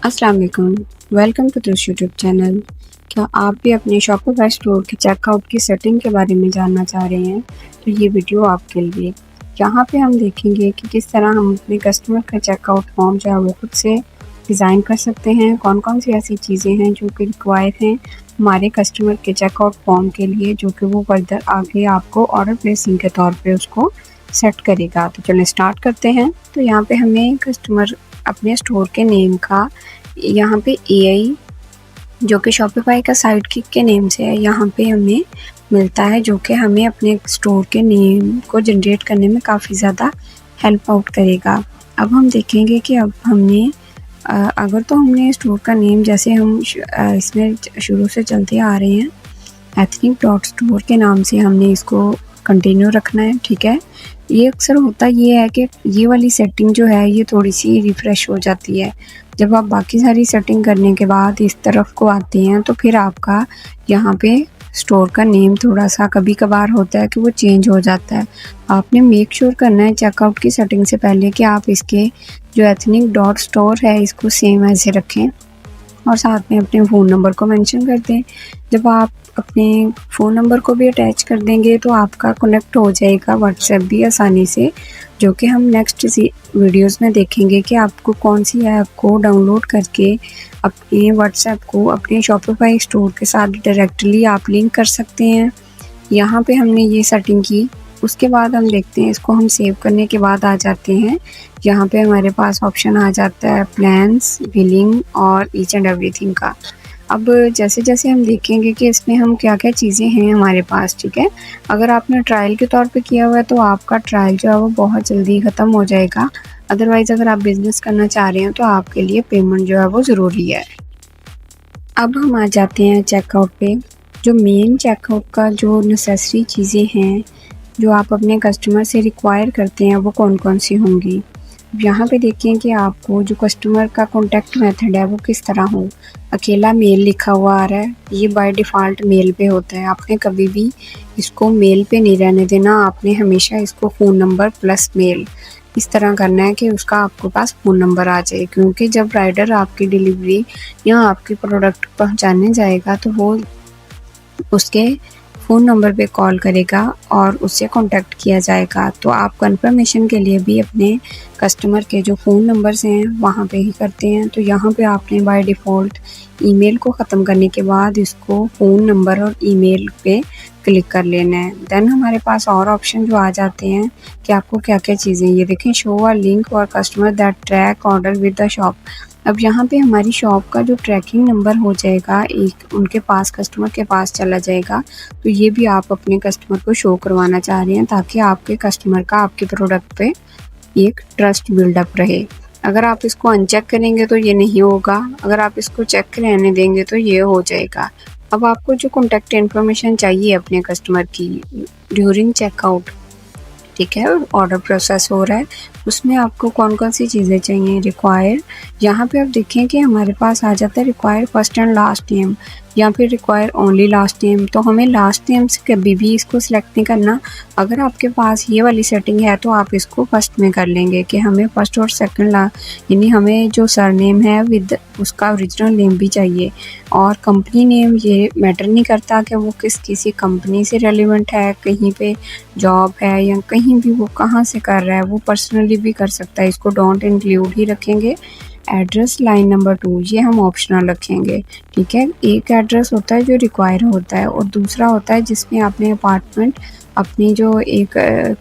अस्सलाम वालेकुम, welcome to this YouTube channel. क्या आप भी अपने शॉपिफाई स्टोर के चेकआउट की सेटिंग के बारे में जानना चाह रहे हैं? तो ये वीडियो आपके लिए। यहाँ पे हम देखेंगे कि किस तरह हम अपने कस्टमर का चेकआउट फॉर्म जो है वो खुद से डिज़ाइन कर सकते हैं, कौन-कौन सी ऐसी चीज़ें हैं जो कि रिक्वायर हैं हमारे कस्टमर के चेकआउट फॉर्म के लिए, जो कि वो फर्दर आगे आपको ऑर्डर प्लेसिंग के तौर पे उसको सेट करेगा। तो चलिए स्टार्ट करते हैं। तो यहाँ पे हमें कस्टमर अपने स्टोर के नेम का यहाँ पे एआई जो कि शॉपिफाई का साइट किक के नेम से है, यहाँ पे हमें मिलता है, जो कि हमें अपने स्टोर के नेम को जनरेट करने में काफ़ी ज़्यादा हेल्प आउट करेगा। अब हम देखेंगे कि अब हमने अगर तो हमने स्टोर का नेम जैसे हम इसमें शुरू से चलते आ रहे हैं, एथनिक डॉट स्टोर के नाम से हमने इसको कंटिन्यू रखना है, ठीक है। ये अक्सर होता ये है कि ये वाली सेटिंग जो है ये थोड़ी सी रिफ़्रेश हो जाती है। जब आप बाकी सारी सेटिंग करने के बाद इस तरफ को आते हैं तो फिर आपका यहाँ पे स्टोर का नेम थोड़ा-सा कभी-कभार होता है कि वो चेंज हो जाता है। आपने मेक श्योर करना है चेकआउट की सेटिंग से पहले कि आप इसके जो एथनिक डॉट स्टोर है इसको सेम ऐसे रखें और साथ में अपने फ़ोन नंबर को मेंशन कर दें। जब आप अपने फ़ोन नंबर को भी अटैच कर देंगे तो आपका कनेक्ट हो जाएगा व्हाट्सएप भी आसानी से, जो कि हम नेक्स्ट वीडियोज़ में देखेंगे कि आपको कौन सी ऐप को डाउनलोड करके अपने व्हाट्सएप को अपने शॉपिफाई स्टोर के साथ डायरेक्टली आप लिंक कर सकते हैं। यहाँ पे हमने ये सेटिंग की, उसके बाद हम देखते हैं इसको हम सेव करने के बाद आ जाते हैं। यहाँ पे हमारे पास ऑप्शन आ जाता है प्लान्स, बिलिंग और ईच एंड एवरीथिंग का। अब जैसे-जैसे हम देखेंगे कि इसमें हम क्या-क्या चीज़ें हैं हमारे पास, ठीक है। अगर आपने ट्रायल के तौर पे किया हुआ है तो आपका ट्रायल जो है वो बहुत जल्दी ख़त्म हो जाएगा। अदरवाइज़ अगर आप बिज़नेस करना चाह रहे हैं तो आपके लिए पेमेंट जो है वो ज़रूरी है। अब हम आ जाते हैं चेकआउट पे। जो मेन चेकआउट का जो नेसेसरी चीज़ें हैं, जो आप अपने कस्टमर से रिक्वायर करते हैं, वो कौन-कौन सी होंगी। यहाँ पे देखें कि आपको जो कस्टमर का कॉन्टैक्ट मेथड है वो किस तरह हो। अकेला मेल लिखा हुआ आ रहा है, ये बाय डिफ़ॉल्ट मेल पे होता है। आपने कभी भी इसको मेल पे नहीं रहने देना, आपने हमेशा इसको फ़ोन नंबर प्लस मेल इस तरह करना है कि उसका आपके पास फ़ोन नंबर आ जाए, क्योंकि जब राइडर आपकी डिलीवरी या आपके प्रोडक्ट पहुँचाने जाएगा तो वो उसके फ़ोन नंबर पे कॉल करेगा और उससे कॉन्टैक्ट किया जाएगा। तो आप कन्फर्मेशन के लिए भी अपने कस्टमर के जो फ़ोन नंबर्स हैं वहाँ पे ही करते हैं। तो यहाँ पे आपने बाय डिफ़ॉल्ट ईमेल को ख़त्म करने के बाद इसको फ़ोन नंबर और ईमेल पे क्लिक कर लेना है। देन हमारे पास और ऑप्शन जो आ जाते हैं कि आपको क्या-क्या चीज़ें, ये देखें शो अ लिंक और customer that track order with the shop. अब यहाँ पे हमारी शॉप का जो ट्रैकिंग नंबर हो जाएगा एक उनके पास, कस्टमर के पास चला जाएगा। तो ये भी आप अपने कस्टमर को शो करवाना चाह रहे हैं ताकि आपके कस्टमर का आपके प्रोडक्ट पे एक ट्रस्ट बिल्डअप रहे। अगर आप इसको अनचेक करेंगे तो ये नहीं होगा, अगर आप इसको चेक रहने देंगे तो ये हो जाएगा। अब आपको जो कॉन्टैक्ट इन्फॉर्मेशन चाहिए अपने कस्टमर की ड्यूरिंग चेकआउट, ठीक है, ऑर्डर प्रोसेस हो रहा है, उसमें आपको कौन-कौन सी चीज़ें चाहिए रिक्वायर। यहाँ पे आप देखें कि हमारे पास आ जाता है require first and last name या फिर रिक्वायर ओनली लास्ट नेम। तो हमें लास्ट नेम से कभी भी इसको सिलेक्ट नहीं करना। अगर आपके पास ये वाली सेटिंग है तो आप इसको फर्स्ट में कर लेंगे कि हमें फर्स्ट और सेकंड यानी हमें जो सरनेम है विद उसका ओरिजिनल नेम भी चाहिए। और कंपनी नेम ये मैटर नहीं करता कि वो किसी कंपनी से रेलिवेंट है, कहीं पे जॉब है या कहीं भी वो कहाँ से कर रहा है, वो पर्सनली भी कर सकता है। इसको डोंट इंक्लूड ही रखेंगे। एड्रेस लाइन नंबर 2 ये हम ऑप्शनल रखेंगे, ठीक है। एक एड्रेस होता है जो रिक्वायर होता है और दूसरा होता है जिसमें आपने अपार्टमेंट अपनी जो एक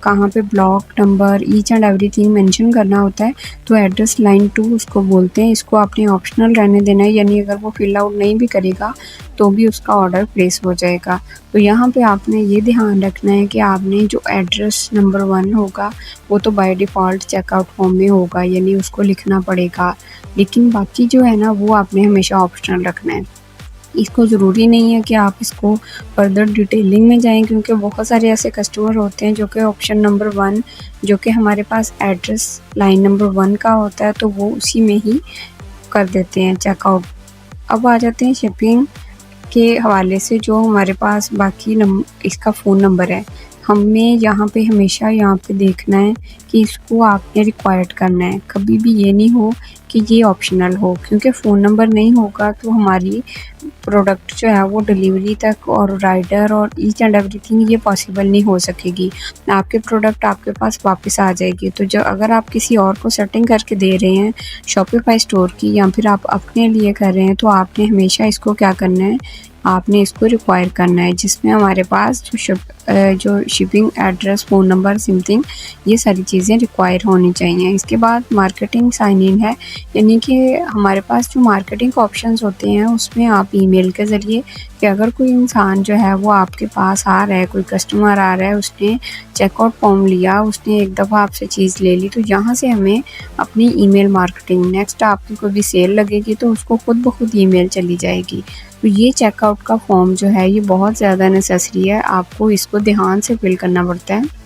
कहाँ पे block number each and everything mention करना होता है। तो एड्रेस लाइन 2 उसको बोलते हैं। इसको आपने ऑप्शनल रहने देना है, यानी अगर वो फिल आउट नहीं भी करेगा तो भी उसका ऑर्डर प्लेस हो जाएगा। तो यहाँ पे आपने ये ध्यान रखना है कि आपने जो एड्रेस नंबर 1 होगा वो तो बाय डिफ़ॉल्ट चेकआउट फॉर्म में होगा, यानी उसको लिखना पड़ेगा। लेकिन बाकी जो है ना वो आपने हमेशा ऑप्शनल रखना है। इसको ज़रूरी नहीं है कि आप इसको फर्दर डिटेलिंग में जाएँ, क्योंकि बहुत सारे ऐसे कस्टमर होते हैं जो कि ऑप्शन नंबर 1 जो कि हमारे पास एड्रेस लाइन नंबर 1 का होता है तो वो उसी में ही कर देते हैं चेकआउट। अब आ जाते हैं शिपिंग के हवाले से जो हमारे पास बाकी इसका फ़ोन नंबर है। हमें यहाँ पे हमेशा यहाँ पे देखना है कि इसको आपने रिक्वायर्ड करना है। कभी भी ये नहीं हो कि ये ऑप्शनल हो, क्योंकि फ़ोन नंबर नहीं होगा तो हमारी प्रोडक्ट जो है वो डिलीवरी तक और राइडर और ईच एंड एवरीथिंग ये पॉसिबल नहीं हो सकेगी। आपके प्रोडक्ट आपके पास वापस आ जाएगी। तो जो अगर आप किसी और को सेटिंग करके दे रहे हैं शॉपिफाई स्टोर की, या फिर आप अपने लिए कर रहे हैं, तो आपने हमेशा इसको क्या करना है, आपने इसको रिक्वायर करना है, जिसमें हमारे पास जो shipping address, phone number, something ये सारी चीज़ें रिक्वायर होनी चाहिए। इसके बाद मार्केटिंग साइन इन है, यानी कि हमारे पास जो मार्केटिंग ऑप्शंस होते हैं उसमें आप ईमेल के ज़रिए, कि अगर कोई इंसान जो है वो आपके पास आ रहा है, कोई कस्टमर आ रहा है, उसने चेकआउट फॉर्म लिया, उसने एक दफ़ा आपसे चीज़ ले ली, तो यहाँ से हमें अपनी ईमेल मार्केटिंग, नेक्स्ट आपकी कोई भी सेल लगेगी तो उसको खुद ब खुद ईमेल चली जाएगी। तो ये चेकआउट का फॉर्म जो है ये बहुत ज़्यादा नेसेसरी है, आपको इसको ध्यान से फिल करना पड़ता है।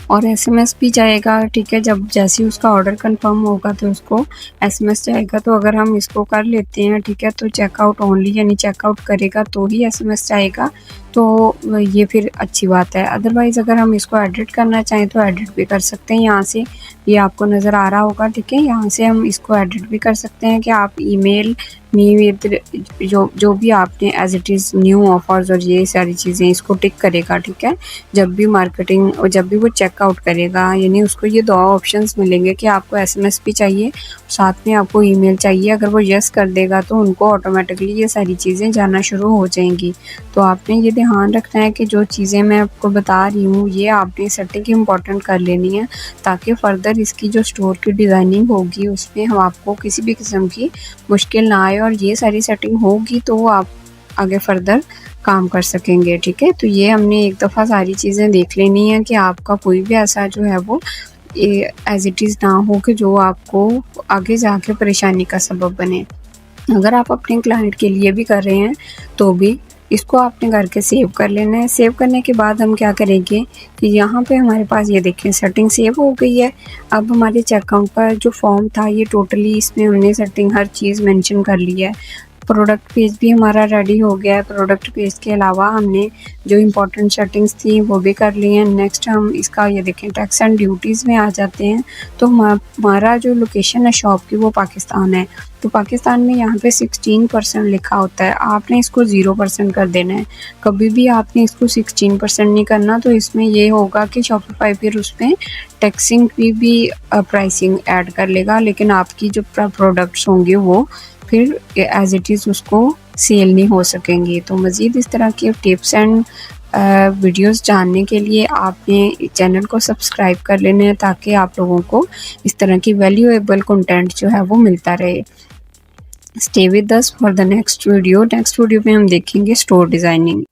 और एसएमएस भी जाएगा, ठीक है, जब जैसे ही उसका ऑर्डर कंफर्म होगा तो उसको एसएमएस जाएगा। तो अगर हम इसको कर लेते हैं, ठीक है, तो चेकआउट ओनली, यानी चेकआउट करेगा तो ही एसएमएस जाएगा, तो ये फिर अच्छी बात है। अदरवाइज़ अगर हम इसको एडिट करना चाहें तो एडिट भी कर सकते हैं। यहाँ से ये आपको नज़र आ रहा होगा, ठीक है, यहाँ से हम इसको एडिट भी कर सकते हैं कि आप ईमेल मी विद जो भी आपने as it is new offers और ये सारी चीज़ें इसको टिक करेगा, ठीक है। जब भी मार्केटिंग और जब भी वो चेकआउट करेगा, यानी उसको ये 2 ऑप्शंस मिलेंगे कि आपको एसएमएस भी चाहिए, साथ में आपको ईमेल चाहिए। अगर वो येस कर देगा तो उनको ऑटोमेटिकली ये सारी चीज़ें जाना शुरू हो जाएंगी। तो आपने ये ध्यान रखना है कि जो चीज़ें मैं आपको बता रही हूँ ये आपने सेटिंग इम्पॉर्टेंट कर लेनी है, ताकि फ़र्दर इसकी जो स्टोर की डिज़ाइनिंग होगी उसमें हम आपको किसी भी किस्म की मुश्किल ना आए, और ये सारी सेटिंग होगी तो आप आगे फ़र्दर काम कर सकेंगे, ठीक है। तो ये हमने एक दफ़ा सारी चीज़ें देख लेनी है कि आपका कोई भी ऐसा जो है वो एज़ इट इज़ ना हो कि जो आपको आगे जाके परेशानी का सबब बने। अगर आप अपने क्लाइंट के लिए भी कर रहे हैं तो भी इसको आपने करके सेव कर लेना है। सेव करने के बाद हम क्या करेंगे कि यहाँ पे हमारे पास ये देखें सेटिंग सेव हो गई है। अब हमारे चेकआउट का जो फॉर्म था ये टोटली इसमें हमने सेटिंग हर चीज़ मेंशन कर ली है। प्रोडक्ट पेज भी हमारा रेडी हो गया है। प्रोडक्ट पेज के अलावा हमने जो इम्पोर्टेंट सेटिंग्स थी वो भी कर ली हैं। नेक्स्ट हम इसका ये देखें टैक्स एंड ड्यूटीज़ में आ जाते हैं। तो हमारा जो लोकेशन है शॉप की वो पाकिस्तान है। तो पाकिस्तान में यहाँ पे 16% लिखा होता है, आपने इसको 0% कर देना है। कभी भी आपने इसको 16% नहीं करना, तो इसमें ये होगा कि शॉपिफाई फिर उसमें टैक्सिंग की भी प्राइसिंग ऐड कर लेगा, लेकिन आपकी जो प्रोडक्ट्स होंगे वो फिर एज इट इज़ उसको सेल नहीं हो सकेंगी। तो मज़ीद इस तरह के टिप्स एंड वीडियोस जानने के लिए आपने चैनल को सब्सक्राइब कर लेना है, ताकि आप लोगों को इस तरह की वैल्यूएबल कंटेंट जो है वो मिलता रहे। Stay with us for the next video. Next video में हम देखेंगे स्टोर डिज़ाइनिंग।